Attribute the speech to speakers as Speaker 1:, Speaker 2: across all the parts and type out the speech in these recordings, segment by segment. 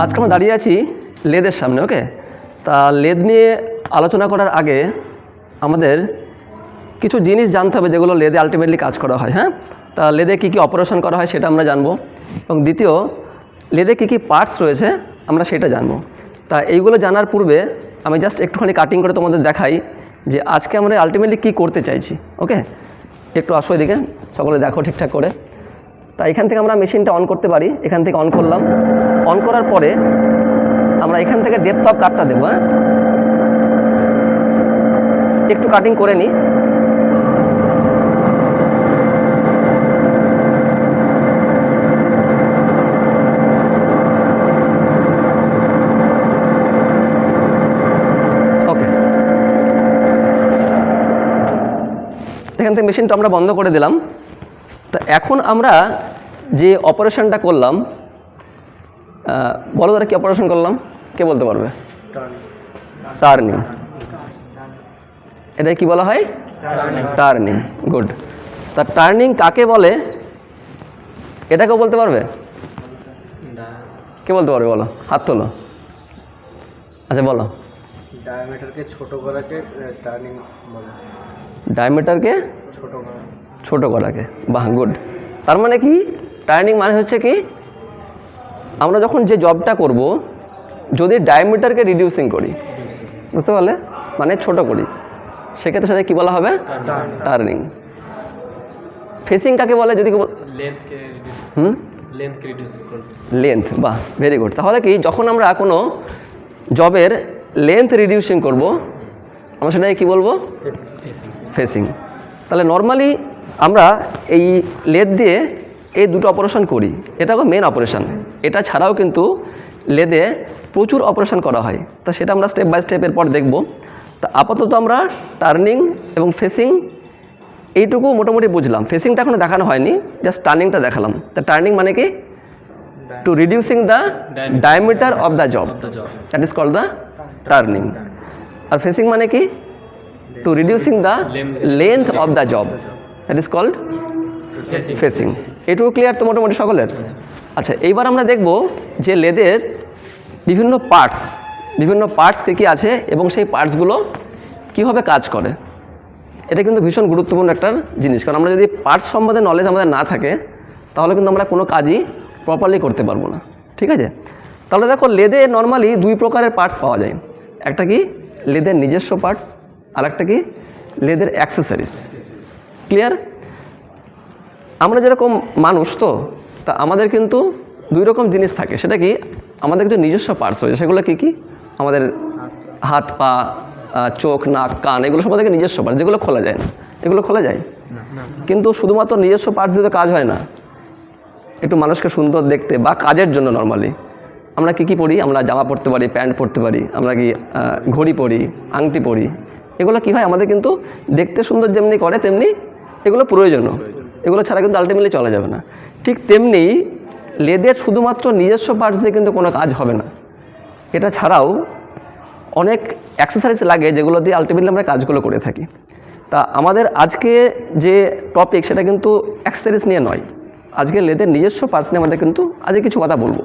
Speaker 1: আজকে আমরা দাঁড়িয়ে আছি লেদের সামনে। ওকে, তা লেদ নিয়ে আলোচনা করার আগে আমাদের কিছু জিনিস জানতে হবে যেগুলো লেদে আলটিমেটলি কাজ করা হয়। হ্যাঁ, তা লেদে কী কী অপারেশন করা হয় সেটা আমরা জানবো, এবং দ্বিতীয় লেদে কী কী পার্টস রয়েছে আমরা সেটা জানবো। তা এইগুলো জানার পূর্বে আমি জাস্ট একটুখানি কাটিং করে তোমাদের দেখাই যে আজকে আমরা আলটিমেটলি কী করতে চাইছি। ওকে, একটু আসো এদিকে, সকলে দেখো ঠিকঠাক করে। তা এখান থেকে আমরা মেশিনটা অন করতে পারি। এখান থেকে অন করলাম। অন করার পরে আমরা এখান থেকে ডেপথ অফ কাটটা দেবো। হ্যাঁ, একটু কাটিং করে নিই। ওকে, এখান থেকে মেশিনটা আমরা বন্ধ করে দিলাম। তা এখন আমরা যে অপারেশনটা করলাম, বলো তারা কী অপারেশন করলাম, কে বলতে পারবে? টার্নিং। এটা কি বলা হয়? টার্নিং। গুড। তা টার্নিং কাকে বলে এটাকেও বলতে পারবে? কে বলতে পারবে? বলো, হাত তোলো। আচ্ছা বলো।
Speaker 2: ডায়ামিটারকে ছোট করাকে টার্নিং বলে।
Speaker 1: ডায়ামিটারকে ছোট করাকে, বাহ, গুড। তার মানে কি, টার্নিং মানে হচ্ছে কি, আমরা যখন যে জবটা করব যদি ডায়ামিটারকে রিডিউসিং করি, বুঝতে পারলে, মানে ছোট করি, সেক্ষেত্রে সেটা কী বলা হবে? টার্নিং। ফেসিং কাকে বলে? যদি লেন্থ। বাহ, ভেরি গুড। তাহলে কি, যখন আমরা কোনো জবের লেন্থ রিডিউসিং করব আমরা সেটাকে কী বলবো? ফেসিং। তাহলে নর্মালি আমরা এই লেদ দিয়ে এই দুটো অপারেশন করি, এটা মেন অপারেশন। এটা ছাড়াও কিন্তু লেদে প্রচুর অপারেশন করা হয়। তা সেটা আমরা স্টেপ বাই স্টেপ এরপর দেখব। তা আপাতত আমরা টার্নিং এবং ফেসিং এইটুকু মোটামুটি বুঝলাম। ফেসিংটা এখনো দেখানো হয়নি, জাস্ট টার্নিংটা দেখালাম। তা টার্নিং মানে কি? To reducing the diameter of the job, that is called the turning. আর ফেসিং মানে কি? To reducing the length of the job, that is called facing. এটুকু ক্লিয়ার তো মোটামুটি সকলের? আচ্ছা, এইবার আমরা দেখব যে লেদের বিভিন্ন পার্টস কী আছে এবং সেই পার্টসগুলো কীভাবে কাজ করে। এটা কিন্তু ভীষণ গুরুত্বপূর্ণ একটা জিনিস, কারণ আমরা যদি পার্টস সম্বন্ধে নলেজ আমাদের না থাকে তাহলে কিন্তু আমরা কোনো কাজই প্রপারলি করতে পারবো না। ঠিক আছে, তাহলে দেখো লেদে নর্মালি দুই প্রকারের পার্টস পাওয়া যায়। একটা কি লেদের নিজস্ব পার্টস, আর একটা কি লেদের অ্যাক্সেসরিজ। ক্লিয়ার? আমরা যেরকম মানুষ তা আমাদের কিন্তু দুই রকম জিনিস থাকে। সেটা কি, আমাদের কিছু নিজস্ব পার্টস রয়েছে। সেগুলো কী কী? আমাদের হাত, পা, চোখ, নাক, কান, এগুলো সব থেকে নিজস্ব পার্টস, যেগুলো খোলা যায় না। এগুলো খোলা যায়, কিন্তু শুধুমাত্র নিজস্ব পার্টস দিয়ে কাজ হয় না। একটু মানুষকে সুন্দর দেখতে বা কাজের জন্য নর্মালি আমরা কী পরি? আমরা জামা পরতে পারি, প্যান্ট পরতে পারি, আমরা কি ঘড়ি পরি, আংটি পরি। এগুলো কি হয়, আমাদের কিন্তু দেখতে সুন্দর যেমনি করে তেমনি এগুলো প্রয়োজনীয়। এগুলো ছাড়া কিন্তু আলটিমেটলি চলা যাবে না। ঠিক তেমনি লেদের শুধুমাত্র নিজস্ব পার্টস দিয়ে কিন্তু কোনো কাজ হবে না। এটা ছাড়াও অনেক অ্যাক্সেসরিজ লাগে যেগুলো দিয়ে আলটিমেটলি আমরা কাজগুলো করে থাকি। তা আমাদের আজকে যে টপিক সেটা কিন্তু অ্যাক্সেসরিজ নিয়ে নয়, আজকে লেদের নিজস্ব পার্টস নিয়ে আমাদের কিন্তু আজকে কিছু কথা বলবো।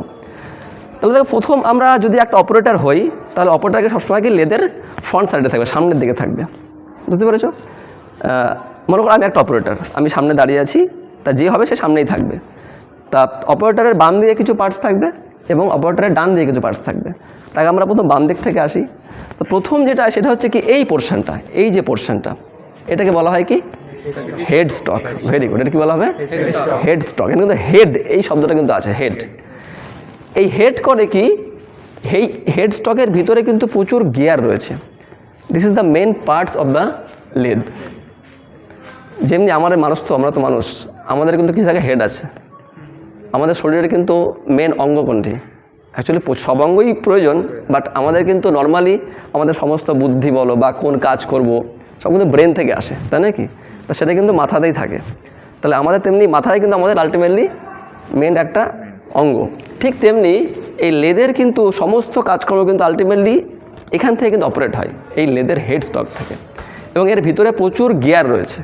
Speaker 1: তাহলে দেখো, প্রথম আমরা যদি একটা অপারেটর হই তাহলে অপারেটরকে সবসময় কি লেদের ফ্রন্ট সাইডে থাকবে, সামনের দিকে থাকবে। বুঝতে পেরেছো? মনে করো আমি একটা অপারেটর, আমি সামনে দাঁড়িয়ে আছি, তা যে হবে সে সামনেই থাকবে। তা অপারেটরের বাম দিকে কিছু পার্টস থাকবে এবং অপারেটরের ডান দিকে কিছু পার্টস থাকবে। তাকে আমরা প্রথম বাম দিক থেকে আসি। তো প্রথম যেটা সেটা হচ্ছে কি, এই পোর্শনটা, এই যে পোর্শনটা, এটাকে বলা হয় কি হেড স্টক। Very good. এটা কি বলা হবে? Head stock. এটা কিন্তু হেড, এই শব্দটা কিন্তু আছে, হেড। এই হেড করে কি, এই হেড স্টকের ভিতরে কিন্তু প্রচুর গিয়ার রয়েছে। This is the main parts of the lathe. যেমনি আমাদের আমরা তো মানুষ, আমাদের কিন্তু কিছু জায়গায় হেড আছে। আমাদের শরীরের কিন্তু মেন অঙ্গ কোনটি? অ্যাকচুয়ালি সব অঙ্গই প্রয়োজন, বাট আমাদের কিন্তু নর্মালি আমাদের সমস্ত বুদ্ধি বলো বা কোন কাজ করব সব কিন্তু ব্রেন থেকে আসে, তাই নাকি? তা সেটা কিন্তু মাথাতেই থাকে। তাহলে আমাদের তেমনি মাথায় কিন্তু আমাদের আলটিমেটলি মেন একটা অঙ্গ। ঠিক তেমনি এই লেদের কিন্তু সমস্ত কাজকর্ম কিন্তু আলটিমেটলি এখান থেকে কিন্তু অপারেট হয়, এই লেদের হেড স্টক থেকে, এবং এর ভিতরে প্রচুর গিয়ার রয়েছে।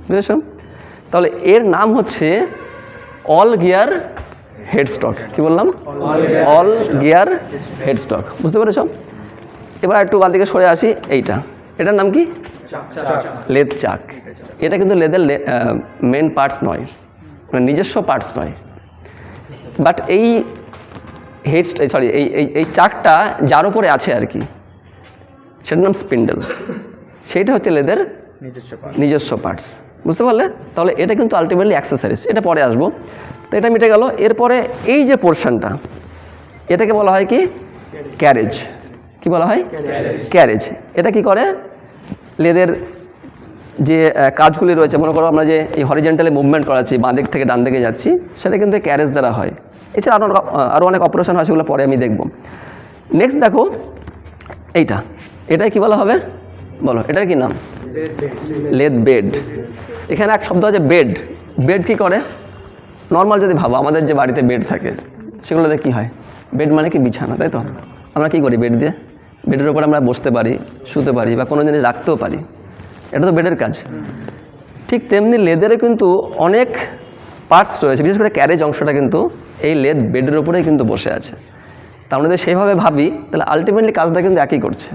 Speaker 1: বুঝেছ? তাহলে এর নাম হচ্ছে অল গিয়ার হেড স্টক। কী বললাম? All gear head stock. বুঝতে পেরেছ? এবার একটু বাঁ দিকে সরে আসি। এটার নাম কি? লেদ চাক। এটা কিন্তু লেদের মেন পার্টস নয়, মানে নিজস্ব পার্টস নয়। বাট এই এই চাকটা যার উপরে আছে আর কি, সেটার নাম স্পিন্ডেল। সেইটা হচ্ছে লেদের নিজস্ব পার্টস। বুঝতে পারলে? তাহলে এটা কিন্তু আলটিমেটলি অ্যাক্সেসরিজ, এটা পরে আসবো। তো এটা মিটে গেল। এরপরে এই যে পোর্শনটা, এটাকে বলা হয় কি? ক্যারেজ। কি বলা হয়? ক্যারেজ। এটা কি করে? লেদের যে কাজগুলি রয়েছে, মনে করো আমরা যে এই হরিজেন্টালি মুভমেন্ট করাচ্ছি, বাঁ দিক থেকে ডান দিকে যাচ্ছি, সেটা কিন্তু এই ক্যারেজ দ্বারা হয়। এছাড়া আরও অনেক অপারেশন হয়, সেগুলো পরে আমি দেখব। নেক্সট দেখো এটাই কি বলা হবে? বলো, এটার কি নাম? Lathe bed. এখানে এক শব্দ আছে বেড। বেড কি করে? নর্মাল যদি ভাবো, আমাদের যে বাড়িতে বেড থাকে সেগুলোতে কী হয়? বেড মানে কি? বিছানা, তাই তো? আমরা কী করি বেড দিয়ে? বেডের উপর আমরা বসতে পারি, শুতে পারি, বা কোনো জিনিস রাখতেও পারি। এটা তো বেডের কাজ। ঠিক তেমনি লেদেরও কিন্তু অনেক পার্টস রয়েছে, বিশেষ করে ক্যারেজ অংশটা কিন্তু এই লেদ বেডের উপরেই কিন্তু বসে আছে। তা আমরা যদি সেইভাবে ভাবি, তাহলে আলটিমেটলি কাজটা কিন্তু একই করছে।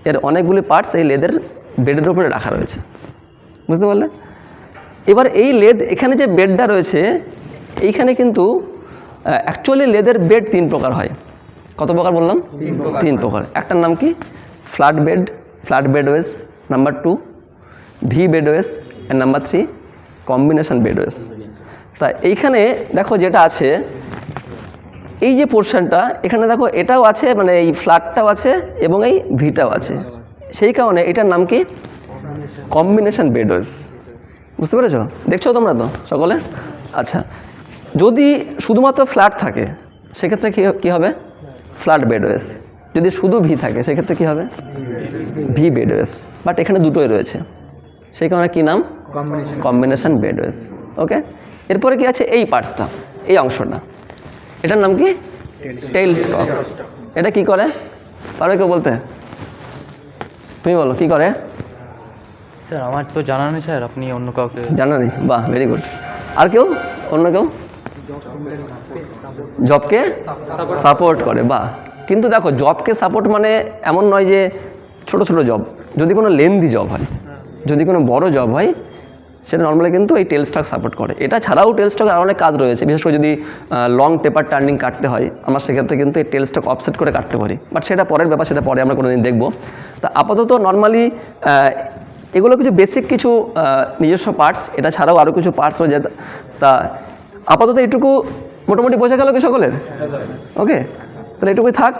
Speaker 1: এর অনেকগুলি পার্টস এই লেদের বেডের উপরে রাখা রয়েছে। বুঝতে পারলে? এবার এই লেদ, এখানে যে বেডটা রয়েছে, এইখানে কিন্তু অ্যাকচুয়ালি লেদের বেড 3 প্রকার হয়। কত প্রকার বললাম? 3 প্রকার। একটার নাম কি? Flat bedways. Number 2 V bedways, and number 3 combination bedways. তা এইখানে দেখো যেটা আছে, এই যে পোর্শনটা এখানে দেখো, এটাও আছে, মানে এই ফ্ল্যাটটাও আছে এবং এই ভিটাও আছে। সেই কারণে এটার নাম কি? কম্বিনেশন বেডওয়েজ। বুঝতে পেরেছো? দেখছো তোমরা তো সকলে? আচ্ছা, যদি শুধুমাত্র ফ্ল্যাট থাকে সেক্ষেত্রে কী হবে? ফ্ল্যাট বেডওয়েজ। যদি শুধু ভি থাকে সেক্ষেত্রে কী হবে? ভি বেডওয়েজ। বাট এখানে দুটোই রয়েছে, সেই কারণে কী নাম? কম্বিনেশন বেডওয়েজ। ওকে। এরপরে কি আছে? এই পার্টসটা, এই অংশটা, এটার নাম কি? Tail stock. এটা কি করে? পারবে কেউ বলতে? তুমি বলো কি করে?
Speaker 3: স্যার আমার তো জানা নেই স্যার, আপনি অন্য কাউকে।
Speaker 1: জানা নেই? বাহ, ভেরি গুড। আর কেউ? অন্য কেউ? জবকে সাপোর্ট করে। বাহ। কিন্তু দেখো, জবকে সাপোর্ট মানে এমন নয় যে ছোট ছোট জব। যদি কোনো লেন্দি জব হয়, যদি কোনো বড় জব হয়, সেটা নর্মালি কিন্তু এই টেল স্টক সাপোর্ট করে। এটা ছাড়াও টেল স্টকের আরও অনেক কাজ রয়েছে। বিশেষ করে যদি লং টেপার টার্নিং কাটতে হয়, আমরা সেক্ষেত্রে কিন্তু এই টেল স্টক অফসেট করে কাটতে পারি। বাট সেটা পরের ব্যাপার, সেটা পরে আমরা কোনোদিন দেখব। তা আপাতত নর্মালি এগুলো কিছু বেসিক কিছু নিজস্ব পার্টস। এটা ছাড়াও আরও কিছু পার্টস রয়েছে। তা আপাতত এটুকু মোটামুটি বোঝা গেল কি সকলের? ওকে, তাহলে এটুকুই থাক।